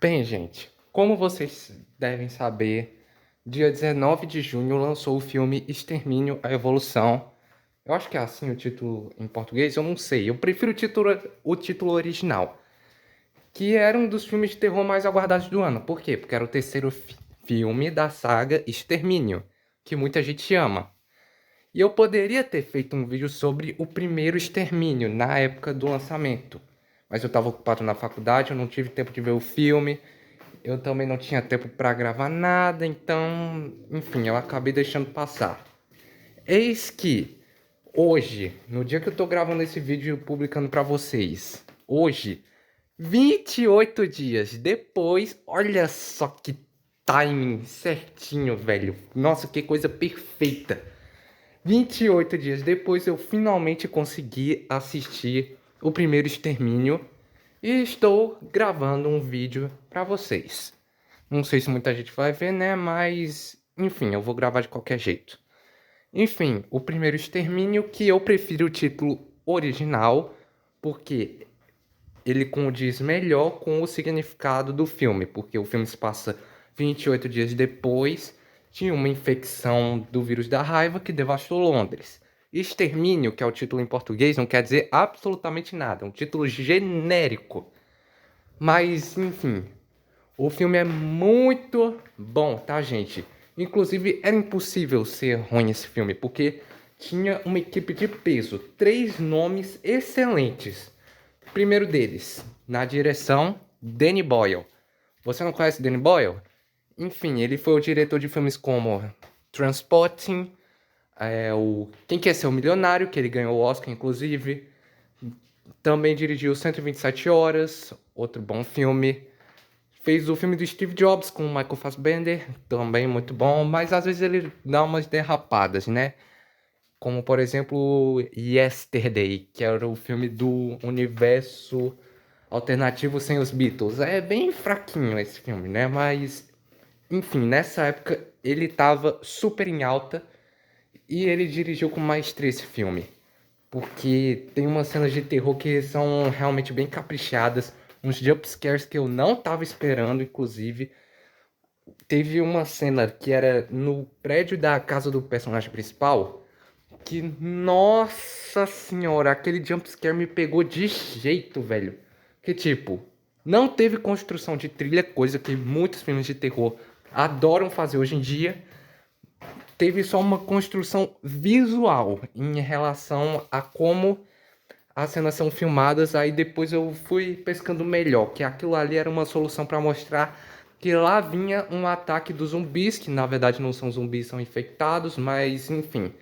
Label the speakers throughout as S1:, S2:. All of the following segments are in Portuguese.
S1: Bem, gente, como vocês devem saber, dia 19 de junho lançou o filme Extermínio, a Evolução. Eu acho que é assim o título em português, eu não sei. Eu prefiro o título original, que era um dos filmes de terror mais aguardados do ano. Por quê? Porque era o terceiro filme da saga Extermínio, que muita gente ama. E eu poderia ter feito um vídeo sobre o primeiro Extermínio, na época do lançamento. Mas eu estava ocupado na faculdade, eu não tive tempo de ver o filme. Eu também não tinha tempo para gravar nada, então, enfim, eu acabei deixando passar. Eis que hoje, no dia que eu tô gravando esse vídeo e publicando para vocês, hoje, 28 dias depois, olha só que timing certinho, velho. Nossa, que coisa perfeita. 28 dias depois eu finalmente consegui assistir o primeiro Extermínio e estou gravando um vídeo para vocês. Não sei se muita gente vai ver, né? Mas, enfim, eu vou gravar de qualquer jeito. Enfim, o primeiro Extermínio, que eu prefiro o título original, porque ele condiz melhor com o significado do filme, porque o filme se passa 28 dias depois de uma infecção do vírus da raiva que devastou Londres. Extermínio, que é o título em português, não quer dizer absolutamente nada, é um título genérico. Mas, enfim, o filme é muito bom, tá, gente? Inclusive, era impossível ser ruim esse filme, porque tinha uma equipe de peso, três nomes excelentes. Primeiro deles, na direção, Danny Boyle. Você não conhece Danny Boyle? Enfim, ele foi o diretor de filmes como Transporting, o Quem Quer Ser o Milionário, que ele ganhou o Oscar, inclusive. Também dirigiu 127 Horas, outro bom filme. Fez o filme do Steve Jobs com o Michael Fassbender, também muito bom, mas às vezes ele dá umas derrapadas, né? Como, por exemplo, Yesterday, que era o filme do universo alternativo sem os Beatles. É bem fraquinho esse filme, né? Mas, enfim, nessa época ele tava super em alta e ele dirigiu com maestria esse filme. Porque tem umas cenas de terror que são realmente bem caprichadas, uns jumpscares que eu não tava esperando, inclusive. Teve uma cena que era no prédio da casa do personagem principal, que, nossa senhora, aquele jumpscare me pegou de jeito, velho. Que tipo, não teve construção de trilha, coisa que muitos filmes de terror adoram fazer hoje em dia. Teve só uma construção visual em relação a como as cenas são filmadas. Aí depois eu fui pescando melhor, que aquilo ali era uma solução para mostrar que lá vinha um ataque dos zumbis, que na verdade não são zumbis, são infectados, mas enfim,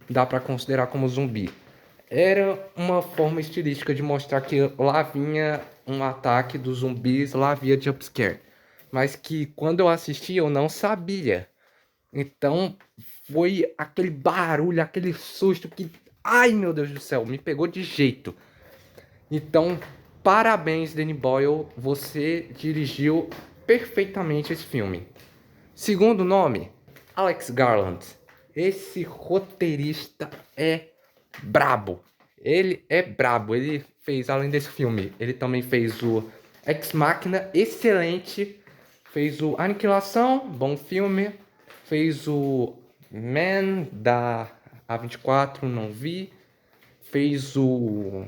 S1: dá para considerar como zumbi. Era uma forma estilística de mostrar que lá vinha um ataque dos zumbis, lá havia jumpscare. Mas que quando eu assisti eu não sabia. Então foi aquele barulho, aquele susto que, ai meu Deus do céu, me pegou de jeito. Então, parabéns, Danny Boyle, você dirigiu perfeitamente esse filme. Segundo nome, Alex Garland. Esse roteirista é brabo. Ele é brabo. Ele fez, além desse filme, ele também fez o Ex Machina, excelente. Fez o Aniquilação, bom filme. Fez o Man da A24, não vi. Fez o...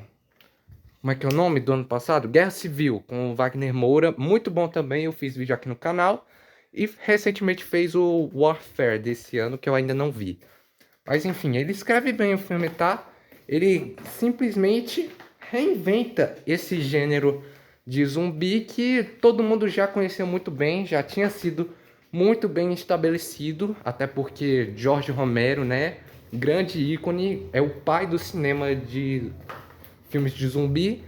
S1: Como é que é o nome do ano passado? Guerra Civil, com o Wagner Moura. Muito bom também, eu fiz vídeo aqui no canal. E recentemente fez o Warfare desse ano, que eu ainda não vi. Mas enfim, ele escreve bem o filme, tá? Ele simplesmente reinventa esse gênero de zumbi que todo mundo já conheceu muito bem, já tinha sido muito bem estabelecido, até porque George Romero, né, grande ícone, é o pai do cinema de filmes de zumbi,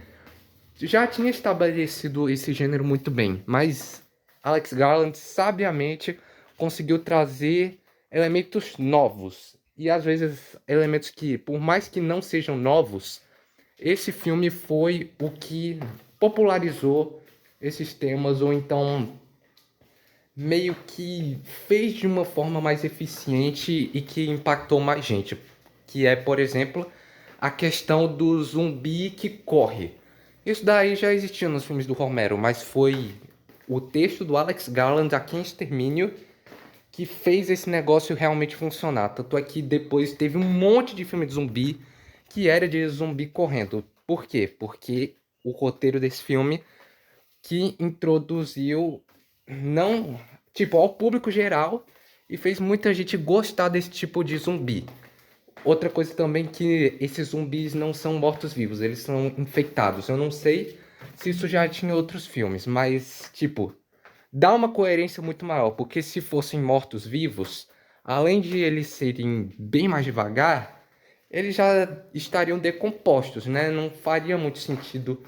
S1: já tinha estabelecido esse gênero muito bem, mas Alex Garland sabiamente conseguiu trazer elementos novos e às vezes elementos que, por mais que não sejam novos, esse filme foi o que popularizou esses temas ou então meio que fez de uma forma mais eficiente e que impactou mais gente, que é, por exemplo, a questão do zumbi que corre. Isso daí já existia nos filmes do Romero, mas foi o texto do Alex Garland aqui em Extermínio que fez esse negócio realmente funcionar. Tanto é que depois teve um monte de filme de zumbi que era de zumbi correndo. Por quê? Porque o roteiro desse filme que introduziu não, tipo, ao público geral e fez muita gente gostar desse tipo de zumbi. Outra coisa também que esses zumbis não são mortos-vivos, eles são infectados. Eu não sei se isso já tinha em outros filmes, mas, tipo, dá uma coerência muito maior, porque se fossem mortos-vivos, além de eles serem bem mais devagar, eles já estariam decompostos, né? Não faria muito sentido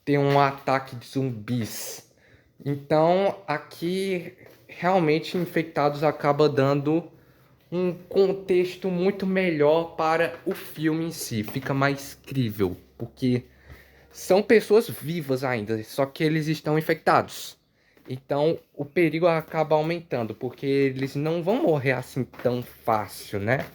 S1: ter um ataque de zumbis. Então, aqui realmente infectados acaba dando um contexto muito melhor para o filme em si, fica mais crível, porque são pessoas vivas ainda, só que eles estão infectados. Então o perigo acaba aumentando, porque eles não vão morrer assim tão fácil, né?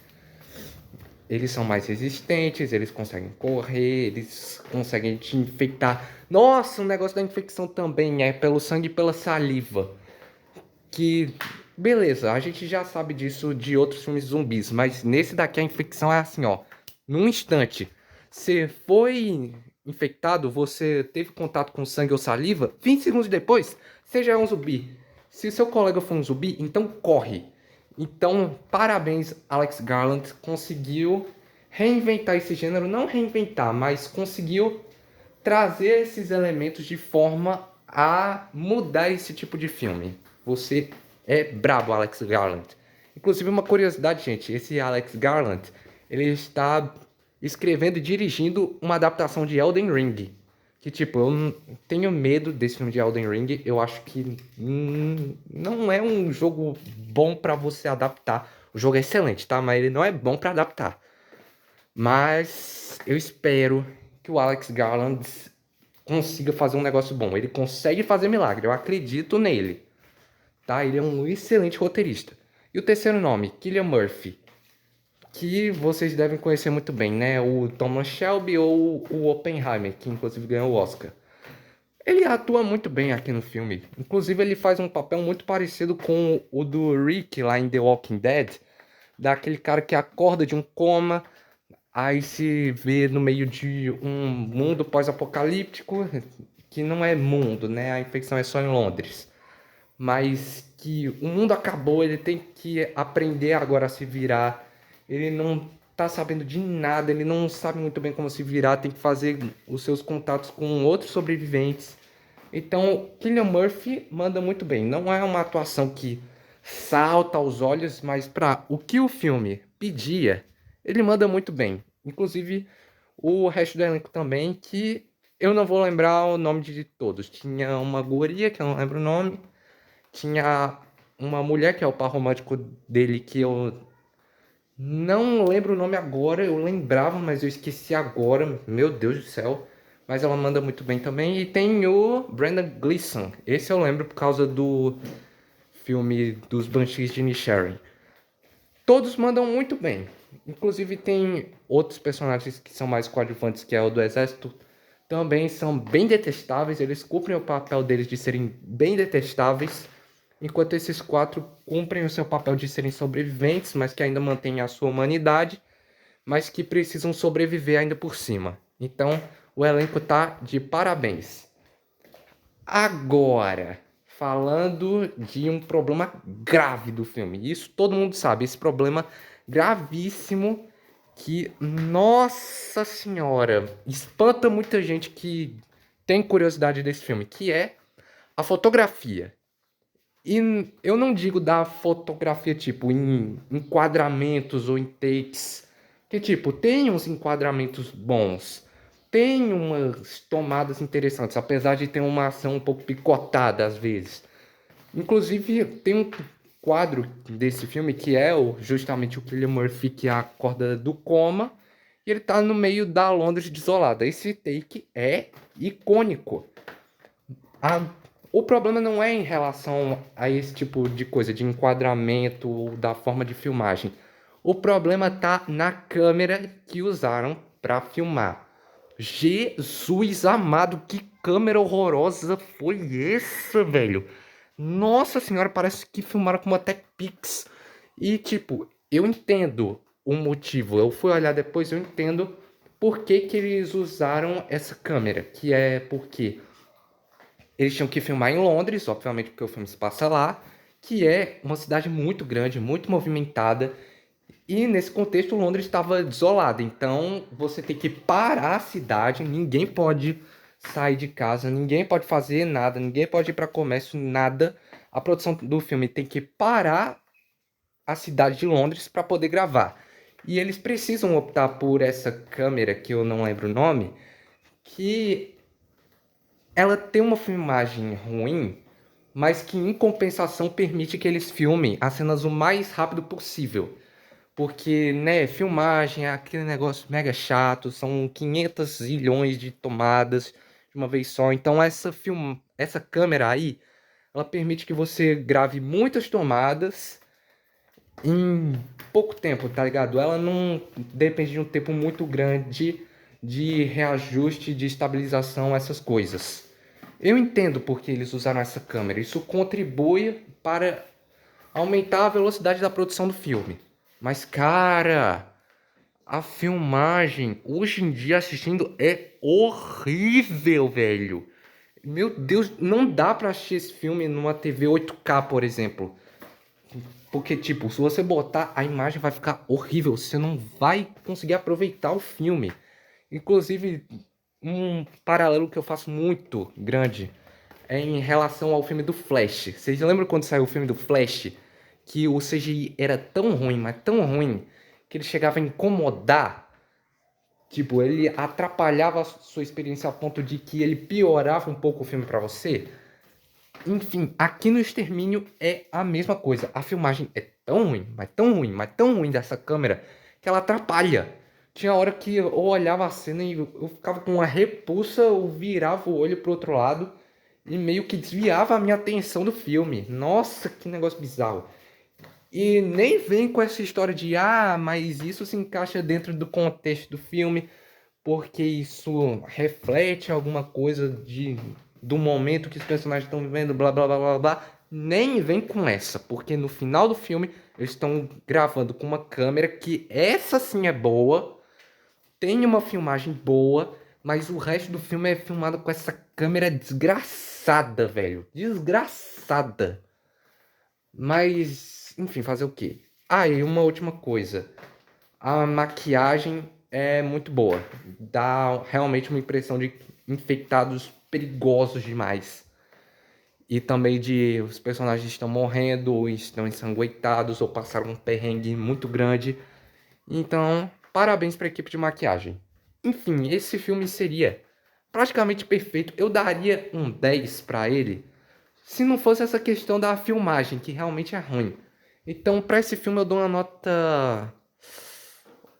S1: Eles são mais resistentes, eles conseguem correr, eles conseguem te infectar. Nossa, o negócio da infecção também é pelo sangue e pela saliva. Que, beleza, a gente já sabe disso de outros filmes zumbis, mas nesse daqui a infecção é assim, ó. Num instante, você foi infectado, você teve contato com sangue ou saliva, 20 segundos depois, você já é um zumbi. Se o seu colega for um zumbi, então corre. Então, parabéns, Alex Garland, conseguiu reinventar esse gênero, não reinventar, mas conseguiu trazer esses elementos de forma a mudar esse tipo de filme. Você é brabo, Alex Garland. Inclusive, uma curiosidade, gente, esse Alex Garland, ele está escrevendo e dirigindo uma adaptação de Elden Ring. Que, tipo, eu tenho medo desse filme de Elden Ring. Eu acho que não é um jogo bom pra você adaptar. O jogo é excelente, tá? Mas ele não é bom pra adaptar. Mas eu espero que o Alex Garland consiga fazer um negócio bom. Ele consegue fazer milagre, eu acredito nele. Tá? Ele é um excelente roteirista. E o terceiro nome, Cillian Murphy, que vocês devem conhecer muito bem, né? O Thomas Shelby ou o Oppenheimer, que inclusive ganhou o Oscar. Ele atua muito bem aqui no filme. Inclusive, ele faz um papel muito parecido com o do Rick lá em The Walking Dead, daquele cara que acorda de um coma, aí se vê no meio de um mundo pós-apocalíptico, que não é mundo, né? A infecção é só em Londres. Mas que o mundo acabou, ele tem que aprender agora a se virar. Ele não tá sabendo de nada, ele não sabe muito bem como se virar, tem que fazer os seus contatos com outros sobreviventes. Então, Cillian Murphy manda muito bem. Não é uma atuação que salta aos olhos, mas para o que o filme pedia, ele manda muito bem. Inclusive, o resto do elenco também, que eu não vou lembrar o nome de todos. Tinha uma guria, que eu não lembro o nome. Tinha uma mulher, que é o par romântico dele, que eu não lembro o nome agora. Eu lembrava, mas eu esqueci agora. Meu Deus do céu. Mas ela manda muito bem também. E tem o Brendan Gleeson. Esse eu lembro por causa do filme dos Banshees de Inisherin. Todos mandam muito bem. Inclusive tem outros personagens que são mais coadjuvantes, que é o do Exército. Também são bem detestáveis. Eles cumprem o papel deles de serem bem detestáveis. Enquanto esses quatro cumprem o seu papel de serem sobreviventes, mas que ainda mantêm a sua humanidade, mas que precisam sobreviver ainda por cima. Então, o elenco tá de parabéns. Agora, falando de um problema grave do filme. Isso todo mundo sabe, esse problema gravíssimo que, nossa senhora, espanta muita gente que tem curiosidade desse filme, que é a fotografia. E eu não digo da fotografia, tipo, em enquadramentos ou em takes. Que, tipo, tem uns enquadramentos bons. Tem umas tomadas interessantes, apesar de ter uma ação um pouco picotada às vezes. Inclusive, tem um quadro desse filme que é justamente o Cillian Murphy que acorda do coma. E ele tá no meio da Londres desolada. Esse take é icônico. A O problema não é em relação a esse tipo de coisa, de enquadramento ou da forma de filmagem. O problema tá na câmera que usaram para filmar. Jesus amado, que câmera horrorosa foi essa, velho? Nossa senhora, parece que filmaram com uma TechPix. E tipo, eu entendo o motivo. Eu fui olhar depois, eu entendo por que que eles usaram essa câmera. Que é porque eles tinham que filmar em Londres, obviamente porque o filme se passa lá, que é uma cidade muito grande, muito movimentada. E nesse contexto, Londres estava desolada. Então você tem que parar a cidade, ninguém pode sair de casa, ninguém pode fazer nada, ninguém pode ir para comércio, nada. A produção do filme tem que parar a cidade de Londres para poder gravar. E eles precisam optar por essa câmera, que eu não lembro o nome, que ela tem uma filmagem ruim, mas que em compensação permite que eles filmem as cenas o mais rápido possível. Porque, né, filmagem é aquele negócio mega chato, são 500 zilhões de tomadas de uma vez só. Então essa câmera aí, ela permite que você grave muitas tomadas em pouco tempo, tá ligado? Ela não depende de um tempo muito grande de reajuste, de estabilização, essas coisas. Eu entendo porque eles usaram essa câmera. Isso contribui para aumentar a velocidade da produção do filme. Mas, cara, a filmagem hoje em dia assistindo é horrível, velho. Meu Deus, não dá pra assistir esse filme numa TV 8K, por exemplo. Porque, tipo, se você botar, a imagem vai ficar horrível. Você não vai conseguir aproveitar o filme. Inclusive, um paralelo que eu faço muito grande é em relação ao filme do Flash. Vocês lembram quando saiu o filme do Flash? Que o CGI era tão ruim, mas tão ruim, que ele chegava a incomodar. Tipo, ele atrapalhava a sua experiência a ponto de que ele piorava um pouco o filme pra você. Enfim, aqui no Extermínio é a mesma coisa. A filmagem é tão ruim, mas tão ruim, mas tão ruim dessa câmera, que ela atrapalha. Tinha hora que eu olhava a cena e eu ficava com uma repulsa, eu virava o olho pro outro lado e meio que desviava a minha atenção do filme. Nossa, que negócio bizarro. E nem vem com essa história de, mas isso se encaixa dentro do contexto do filme, porque isso reflete alguma coisa do momento que os personagens estão vivendo, blá blá blá blá blá. Nem vem com essa, porque no final do filme eles estão gravando com uma câmera que essa sim é boa, tem uma filmagem boa, mas o resto do filme é filmado com essa câmera desgraçada, velho. Desgraçada. Mas, enfim, fazer o quê? E uma última coisa. A maquiagem é muito boa. Dá realmente uma impressão de infectados perigosos demais. E também de os personagens estão morrendo, ou estão ensanguentados, ou passaram um perrengue muito grande. Então, parabéns para a equipe de maquiagem. Enfim, esse filme seria praticamente perfeito. Eu daria um 10 para ele, se não fosse essa questão da filmagem, que realmente é ruim. Então, para esse filme eu dou uma nota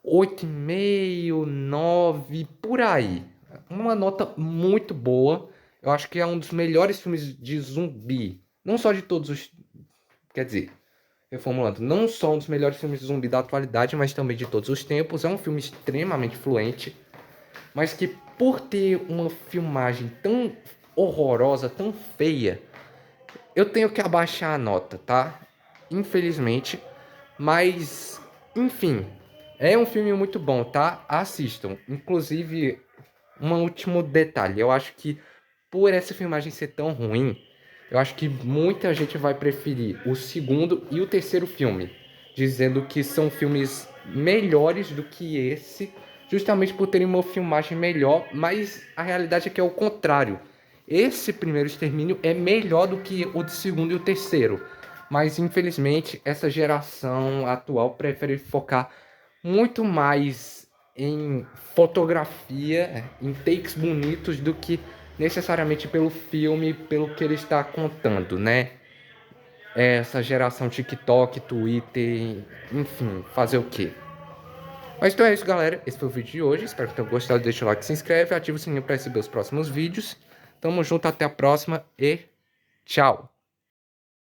S1: 8,5, 9, por aí. Uma nota muito boa. Eu acho que é um dos melhores filmes de zumbi. Não só de todos os. Quer dizer, reformulando, não só um dos melhores filmes de zumbi da atualidade, mas também de todos os tempos. É um filme extremamente fluente, mas que por ter uma filmagem tão horrorosa, tão feia, eu tenho que abaixar a nota, tá? Infelizmente. Mas, enfim, é um filme muito bom, tá? Assistam. Inclusive, um último detalhe. Eu acho que por essa filmagem ser tão ruim, eu acho que muita gente vai preferir o segundo e o terceiro filme, dizendo que são filmes melhores do que esse, justamente por terem uma filmagem melhor, mas a realidade é que é o contrário. Esse primeiro Extermínio é melhor do que o segundo e o terceiro, mas infelizmente essa geração atual prefere focar muito mais em fotografia, em takes bonitos, do que necessariamente pelo filme, pelo que ele está contando, né? Essa geração TikTok, Twitter, enfim, fazer o quê? Mas então é isso, galera. Esse foi o vídeo de hoje. Espero que tenham gostado. Deixa o like, se inscreve, ativa o sininho para receber os próximos vídeos. Tamo junto, até a próxima e tchau!